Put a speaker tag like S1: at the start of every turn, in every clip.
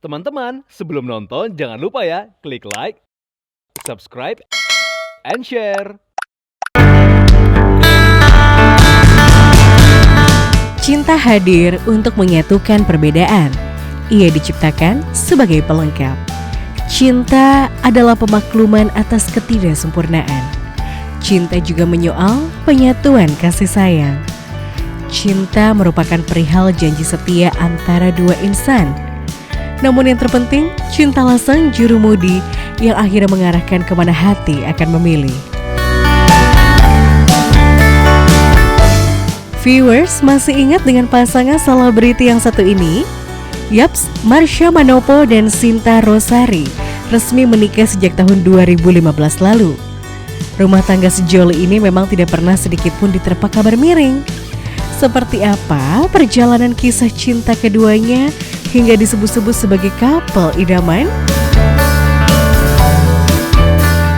S1: Teman-teman, sebelum nonton jangan lupa ya, klik like, subscribe, and share.
S2: Cinta hadir untuk menyatukan perbedaan. Ia diciptakan sebagai pelengkap. Cinta adalah pemakluman atas ketidaksempurnaan. Cinta juga menyoal penyatuan kasih sayang. Cinta merupakan perihal janji setia antara dua insan. Namun yang terpenting, cintalah sang jurumudi yang akhirnya mengarahkan kemana hati akan memilih. Viewers, masih ingat dengan pasangan selebriti yang satu ini? Yaps, Marsha Manopo dan Cinta Rosari resmi menikah sejak tahun 2015 lalu. Rumah tangga sejoli ini memang tidak pernah sedikit pun diterpa kabar miring. Seperti apa perjalanan kisah cinta keduanya hingga disebut-sebut sebagai couple idaman?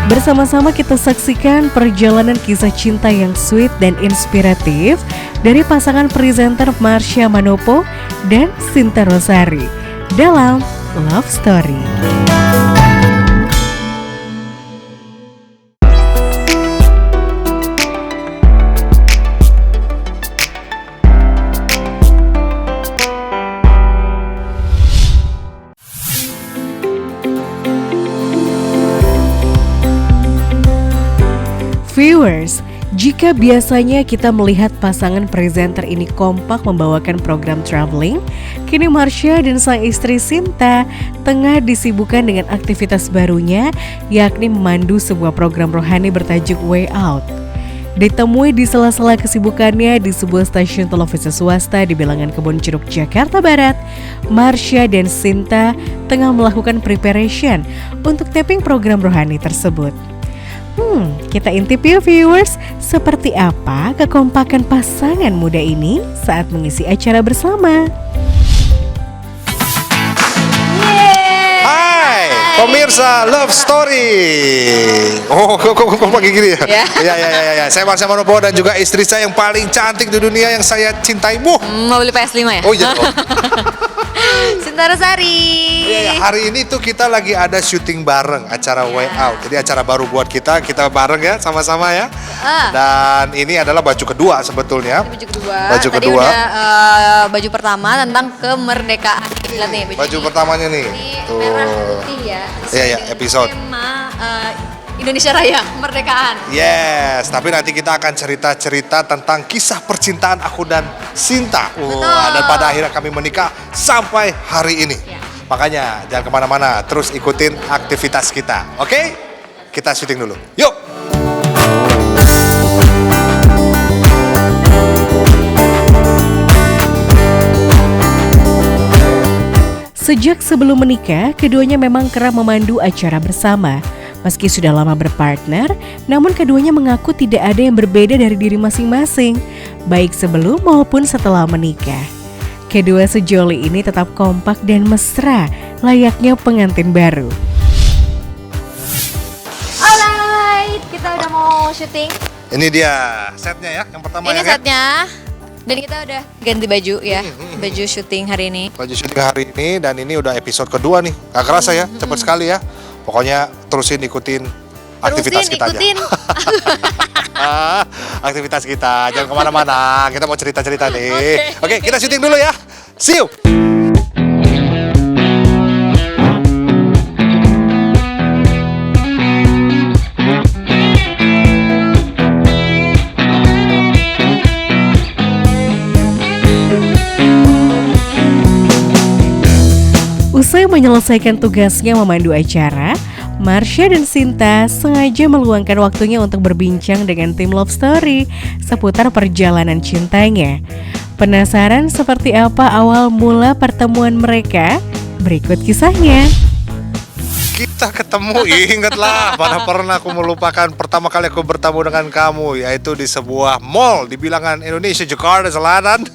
S2: Bersama-sama kita saksikan perjalanan kisah cinta yang sweet dan inspiratif dari pasangan presenter Marsha Manopo dan Cinta Rosari dalam Love Story. Viewers, jika biasanya kita melihat pasangan presenter ini kompak membawakan program traveling, kini Marsha dan sang istri Cinta tengah disibukkan dengan aktivitas barunya, yakni memandu sebuah program rohani bertajuk Way Out. Ditemui di sela-sela kesibukannya di sebuah stasiun televisi swasta di bilangan Kebon Jeruk, Jakarta Barat, Marsha dan Cinta tengah melakukan preparation untuk taping program rohani tersebut. Kita intip yuk viewers, seperti apa kekompakan pasangan muda ini saat mengisi acara bersama.
S3: Hai, pemirsa Love Story. Oh, kok pakai gini ya? Ya. Saya Marsha Manopo dan juga istri saya yang paling cantik di dunia yang saya cintaimu.
S4: Mau beli PS5 ya?
S3: Oh iya.
S4: Cinta Rosari.
S3: Iya, hari ini tuh kita lagi ada syuting bareng acara Way Out. Jadi acara baru buat kita bareng ya, sama-sama ya. Dan ini adalah baju kedua sebetulnya.
S4: Baju kedua.
S3: Baju
S4: Tadi
S3: kedua.
S4: udah baju pertama tentang kemerdekaan. Lihat nih
S3: Baju pertamanya nih.
S4: Ini
S3: Tuh.
S4: merah putih ya.
S3: Iya, episode.
S4: Tema Indonesia Raya, kemerdekaan.
S3: Yes, tapi nanti kita akan cerita-cerita tentang kisah percintaan aku dan Cinta. Dan pada akhirnya kami menikah sampai hari ini.
S4: Ya.
S3: Makanya jangan kemana-mana, terus ikutin aktivitas kita. Oke? Kita syuting dulu. Yuk!
S2: Sejak sebelum menikah, keduanya memang kerap memandu acara bersama. Meski sudah lama berpartner, namun keduanya mengaku tidak ada yang berbeda dari diri masing-masing, baik sebelum maupun setelah menikah. Kedua sejoli ini tetap kompak dan mesra, layaknya pengantin baru.
S4: Alright, kita udah mau syuting.
S3: Ini dia setnya ya, yang pertama
S4: Ini
S3: ya.
S4: setnya. Dan kita udah ganti baju ya, baju syuting hari ini.
S3: Baju syuting hari ini dan ini udah episode kedua nih. Gak kerasa ya, cepet sekali ya. Pokoknya terusin ikutin aktivitas kita
S4: ikutin.
S3: aja. Aktivitas kita, jangan kemana-mana. Kita mau cerita-cerita nih. Oke, kita syuting dulu ya. See you.
S2: Usai menyelesaikan tugasnya memandu acara, Marsha dan Cinta sengaja meluangkan waktunya untuk berbincang dengan tim Love Story seputar perjalanan cintanya. Penasaran seperti apa awal mula pertemuan mereka? Berikut kisahnya.
S3: Kita ketemu, ingatlah, mana pernah aku melupakan pertama kali aku bertemu dengan kamu, yaitu di sebuah mall di bilangan Indonesia, Jakarta Selatan.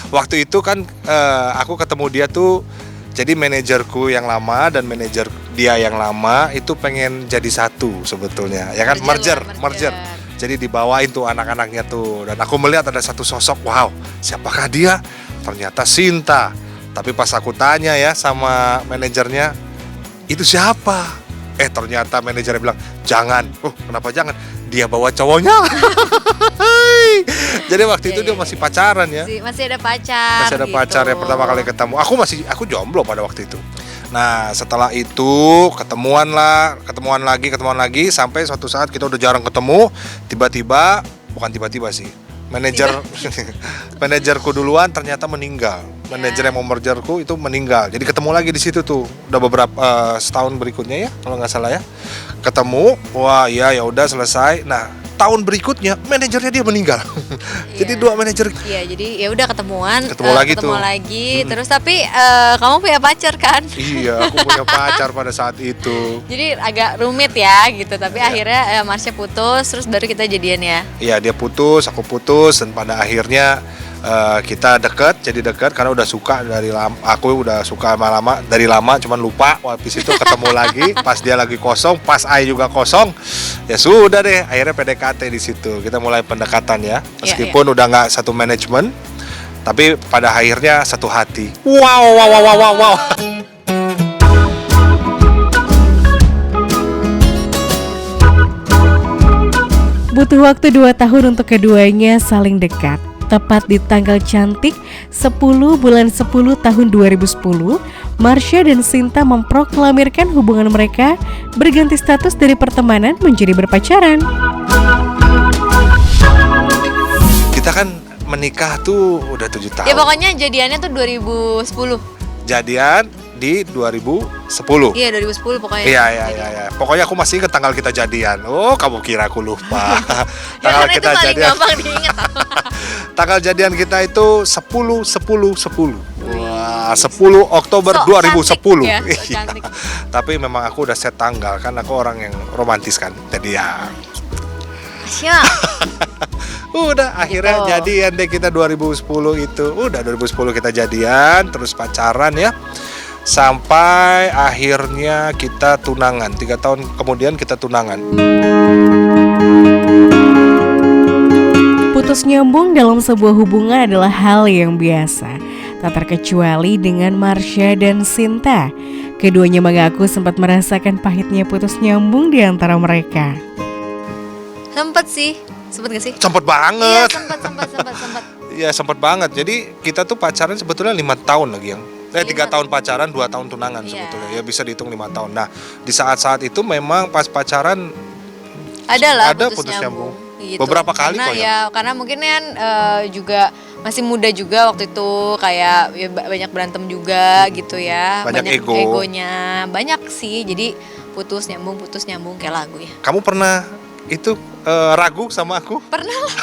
S3: Waktu itu kan aku ketemu dia tuh. Jadi manajerku yang lama dan manajer dia yang lama itu pengen jadi satu sebetulnya, ya kan, merger. Jadi dibawain tuh anak-anaknya tuh, dan aku melihat ada satu sosok, wow, siapakah dia? Ternyata Cinta. Tapi pas aku tanya ya sama manajernya, itu siapa? Ternyata manajernya bilang, jangan. Kenapa jangan? Dia bawa cowoknya. Jadi waktu itu
S4: Iya,
S3: dia
S4: iya,
S3: masih
S4: iya.
S3: pacaran ya.
S4: Masih ada pacar.
S3: Masih ada
S4: gitu.
S3: pacar yang pertama kali ketemu. Aku jomblo pada waktu itu. Nah setelah itu ketemuan lagi sampai suatu saat kita udah jarang ketemu. Bukan tiba-tiba sih. Manajerku duluan ternyata meninggal. Manajer yang mau mergerku itu meninggal. Jadi ketemu lagi di situ tuh. Udah beberapa setahun berikutnya ya, kalau nggak salah ya. Ketemu, wah ya udah selesai. Nah tahun berikutnya manajernya dia meninggal. Jadi dua manajer.
S4: Iya, jadi ya udah ketemuan.
S3: Ketemu lagi tuh.
S4: Terus tapi kamu punya pacar kan?
S3: Iya, aku punya pacar pada saat itu.
S4: Jadi agak rumit ya gitu. Tapi akhirnya Marsha putus, terus baru kita jadian ya.
S3: Iya, dia putus, aku putus, dan pada akhirnya kita jadi dekat karena udah suka dari lama. Aku udah suka dari lama, cuman lupa. Habis itu ketemu lagi, pas dia lagi kosong, pas Ai juga kosong. Ya sudah deh, akhirnya PDKT di situ. Kita mulai pendekatan ya. Meskipun udah nggak satu manajemen, tapi pada akhirnya satu hati. Wow.
S2: Butuh waktu 2 tahun untuk keduanya saling dekat. Tepat di tanggal cantik 10 bulan 10 tahun 2010, Marsha dan Sinta memproklamirkan hubungan mereka berganti status dari pertemanan menjadi berpacaran.
S3: Kita kan menikah tuh udah 7 tahun.
S4: Ya pokoknya jadiannya tuh 2010.
S3: Jadian di 2010.
S4: Iya 2010 pokoknya.
S3: Iya. Pokoknya aku masih ingat tanggal kita jadian. Oh, kamu kira aku lupa.
S4: Ya,
S3: Tanggal
S4: karena itu
S3: kita
S4: paling
S3: jadian.
S4: gampang diingat.
S3: Tanggal jadian kita itu 10. Wah, 10 Oktober
S4: So
S3: 2010.
S4: cantik ya, so
S3: Iya.
S4: cantik.
S3: Tapi memang aku udah set tanggal kan aku orang yang romantis kan. Jadi ya
S4: Siap.
S3: udah akhirnya
S4: Gitu.
S3: jadian deh kita 2010 itu. Udah 2010 kita jadian, terus pacaran ya. Sampai akhirnya kita tunangan. 3 tahun kemudian kita tunangan.
S2: Putus nyambung dalam sebuah hubungan adalah hal yang biasa, tak terkecuali dengan Marsha dan Sinta. Keduanya mengaku sempat merasakan pahitnya putus nyambung di antara mereka.
S4: Sempet gak sih?
S3: Sempet
S4: Iya
S3: banget.
S4: sempet.
S3: Iya sempet banget. Jadi kita tuh pacaran sebetulnya 5 tahun lagi yang 3 tahun pacaran, 2 tahun tunangan
S4: Iya.
S3: sebetulnya. Ya bisa dihitung 5 tahun. Nah di saat-saat itu memang pas pacaran
S4: Ada
S3: putus nyambung.
S4: Gitu.
S3: Beberapa kali
S4: karena
S3: kok ya.
S4: Karena mungkin kan juga masih muda juga waktu itu, kayak ya, banyak berantem juga gitu ya.
S3: Banyak ego.
S4: Egonya banyak sih. Jadi putus nyambung kayak lagu ya.
S3: Kamu pernah itu ragu sama aku?
S4: Pernah lah.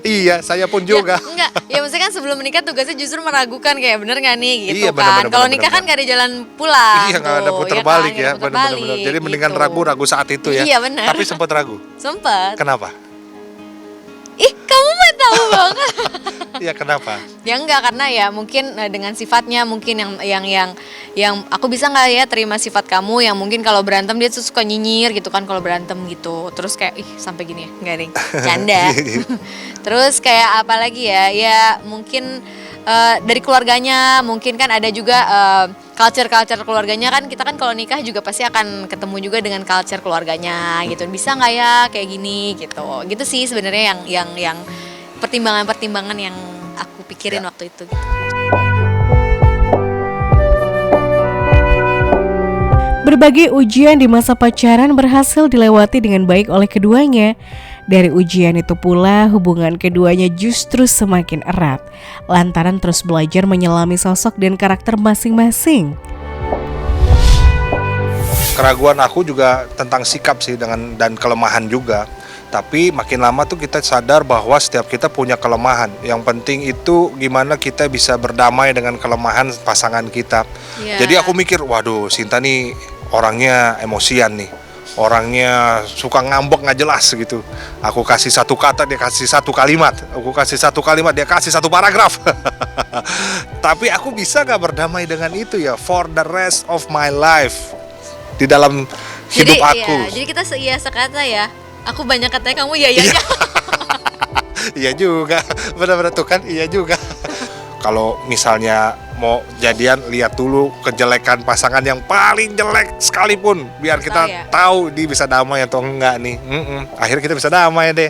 S3: Iya, saya pun juga.
S4: Ya, enggak, ya maksudnya kan sebelum menikah tugasnya justru meragukan kayak bener gak nih gitu
S3: Iya,
S4: kan. Kalau nikah kan gak ada jalan pulang.
S3: Iya, nggak ada
S4: tuh,
S3: putar
S4: ya
S3: balik
S4: kan?
S3: ya,
S4: Nggak ada putar
S3: benar-benar.
S4: balik,
S3: Jadi mendingan
S4: gitu.
S3: ragu saat itu ya.
S4: Iya, benar.
S3: Tapi sempat ragu.
S4: Sempet.
S3: Kenapa?
S4: Ih, kamu mah tahu banget.
S3: Iya, kenapa?
S4: Ya enggak, karena ya mungkin dengan sifatnya mungkin yang aku bisa nggak ya terima sifat kamu yang mungkin kalau berantem dia tuh suka nyinyir gitu kan kalau berantem gitu, terus kayak ih sampai gini ya nggak deh canda. Terus kayak apa lagi ya mungkin dari keluarganya mungkin kan ada juga culture keluarganya kan, kita kan kalau nikah juga pasti akan ketemu juga dengan culture keluarganya gitu, bisa nggak ya kayak gini gitu sih sebenarnya yang pertimbangan yang aku pikirin waktu itu gitu.
S2: Berbagai ujian di masa pacaran berhasil dilewati dengan baik oleh keduanya. Dari ujian itu pula hubungan keduanya justru semakin erat, lantaran terus belajar menyelami sosok dan karakter masing-masing.
S3: Keraguan aku juga tentang sikap sih dan kelemahan juga. Tapi makin lama tuh kita sadar bahwa setiap kita punya kelemahan. Yang penting itu gimana kita bisa berdamai dengan kelemahan pasangan kita.
S4: Yeah.
S3: Jadi aku mikir, waduh Sinta nih orangnya emosian nih. Orangnya suka ngambek nggak jelas gitu. Aku kasih satu kata, dia kasih satu kalimat. Aku kasih satu kalimat, dia kasih satu paragraf. Tapi aku bisa nggak berdamai dengan itu ya for the rest of my life di dalam hidup aku.
S4: Iya, jadi kita sekata ya. Aku banyak katanya, kamu iya aja.
S3: Iya juga, benar-benar tuh kan, iya juga. kalau misalnya mau jadian, lihat dulu kejelekan pasangan yang paling jelek sekalipun, biar kita
S4: ya.
S3: tahu dia bisa damai atau enggak nih. Akhirnya kita bisa damai deh.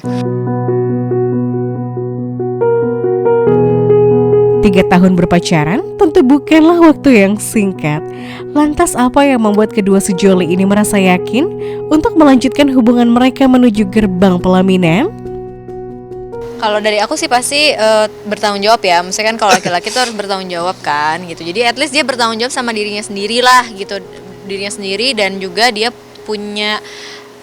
S2: 3 tahun berpacaran tentu bukanlah waktu yang singkat. Lantas apa yang membuat kedua sejoli ini merasa yakin untuk melanjutkan hubungan mereka menuju gerbang pelaminan?
S4: Kalau dari aku sih pasti bertanggung jawab ya. Maksudnya kan kalau laki-laki tuh harus bertanggung jawab kan gitu. Jadi at least dia bertanggung jawab sama dirinya sendiri lah gitu. Dirinya sendiri dan juga dia punya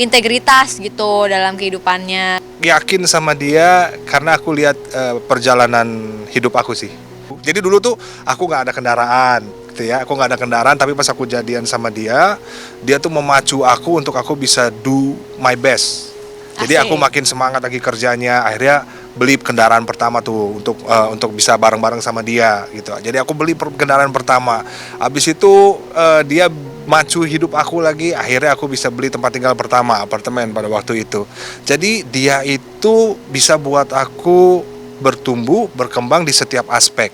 S4: integritas gitu dalam kehidupannya.
S3: Yakin sama dia karena aku lihat perjalanan hidup aku sih. Jadi dulu tuh aku nggak ada kendaraan gitu ya, aku nggak ada kendaraan, tapi pas aku jadian sama dia tuh memacu aku untuk aku bisa do my best. Jadi
S4: Asik.
S3: aku makin semangat lagi kerjanya, akhirnya beli kendaraan pertama tuh untuk bisa bareng-bareng sama dia gitu. Jadi aku beli kendaraan pertama. Habis itu dia macu hidup aku lagi, akhirnya aku bisa beli tempat tinggal pertama, apartemen pada waktu itu. Jadi dia itu bisa buat aku bertumbuh, berkembang di setiap aspek.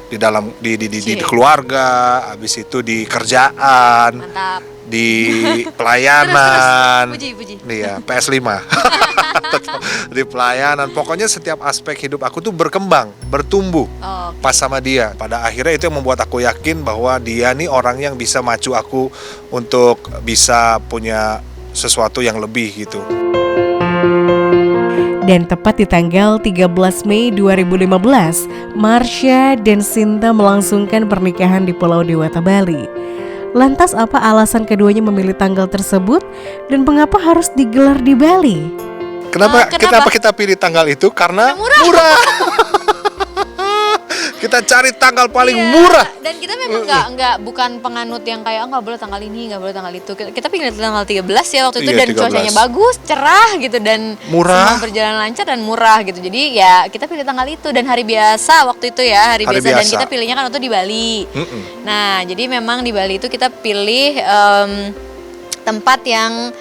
S3: Di dalam di keluarga, habis itu di kerjaan,
S4: Mantap.
S3: di pelayanan.
S4: Puji.
S3: Iya, PS5. Di pelayanan, pokoknya setiap aspek hidup aku tuh berkembang, bertumbuh
S4: Oh,
S3: pas sama dia. Pada akhirnya itu yang membuat aku yakin bahwa dia nih orang yang bisa maju aku untuk bisa punya sesuatu yang lebih gitu.
S2: Dan tepat di tanggal 13 Mei 2015, Marsha dan Sinta melangsungkan pernikahan di Pulau Dewata, Bali. Lantas apa alasan keduanya memilih tanggal tersebut dan mengapa harus digelar di Bali?
S3: Kenapa
S4: Kenapa?
S3: kita pilih tanggal itu? Karena
S4: Murah.
S3: Kita cari tanggal paling
S4: Iya,
S3: murah.
S4: Dan kita memang nggak bukan penganut yang kayak nggak boleh tanggal ini, nggak boleh tanggal itu. Kita pilih tanggal 13 ya waktu itu,
S3: Iya,
S4: dan
S3: 13.
S4: cuacanya bagus, cerah gitu, dan
S3: Murah.
S4: semua berjalan lancar dan murah gitu. Jadi ya kita pilih tanggal itu, dan hari biasa waktu itu ya, hari
S3: Hari
S4: biasa. Dan
S3: biasa.
S4: kita pilihnya kan waktu di Bali. Nah, jadi memang di Bali itu kita pilih tempat yang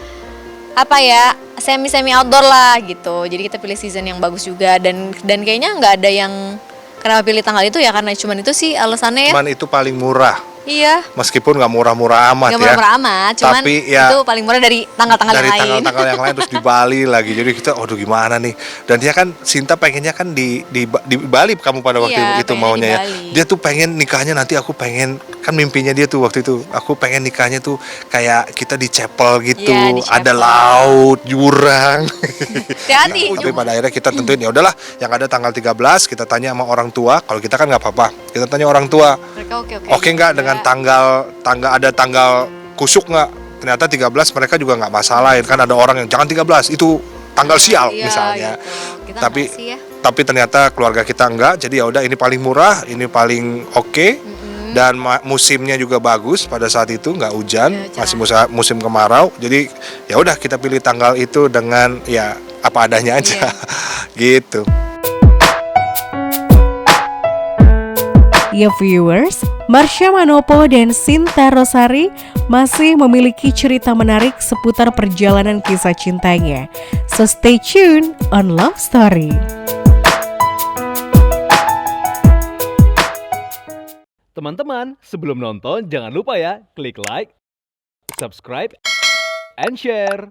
S4: apa ya, semi outdoor lah gitu. Jadi kita pilih season yang bagus juga, dan kayaknya nggak ada yang kenapa pilih tanggal itu ya, karena cuman itu sih alasannya ya.
S3: Cuman itu paling murah.
S4: Iya.
S3: Meskipun nggak murah-murah amat
S4: Nggak
S3: ya.
S4: murah-murah amat, cuman
S3: Tapi ya
S4: itu paling murah dari tanggal-tanggal
S3: dari
S4: yang lain.
S3: tanggal-tanggal yang lain terus di Bali lagi. Jadi kita aduh gimana nih. Dan dia kan Sinta pengennya kan di Bali kamu pada waktu
S4: Iya,
S3: itu
S4: pengennya
S3: maunya
S4: di
S3: ya.
S4: Bali.
S3: Dia tuh pengen nikahnya nanti, aku pengen, kan mimpinya dia tuh waktu itu, aku pengen nikahnya tuh kayak kita di chapel gitu,
S4: Iya, di
S3: ada
S4: chapel.
S3: laut, jurang.
S4: Hati-hati.
S3: Tapi pada akhirnya kita tentuin ya udahlah, yang ada tanggal 13 kita tanya sama orang tua. Kalau kita kan nggak apa-apa, kita tanya orang tua.
S4: Mereka oke
S3: Oke nggak dengan ada tanggal kusuk nggak? Ternyata 13 mereka juga nggak masalahin. Kan ada orang yang jangan 13 itu tanggal sial
S4: Iya,
S3: misalnya.
S4: gitu. Kita
S3: Tapi
S4: nggak sih ya.
S3: tapi ternyata keluarga kita enggak. Jadi ya udah ini paling murah, ini paling oke. Dan musimnya juga bagus pada saat itu, nggak hujan,
S4: Iya,
S3: masih musim kemarau. Jadi ya udah kita pilih tanggal itu dengan ya apa adanya aja. Gitu.
S2: Ya viewers, Marsha Manopo dan Sinta Rosari masih memiliki cerita menarik seputar perjalanan kisah cintanya. So stay tuned on Love Story.
S1: Teman-teman, sebelum nonton jangan lupa ya klik like, subscribe, and share.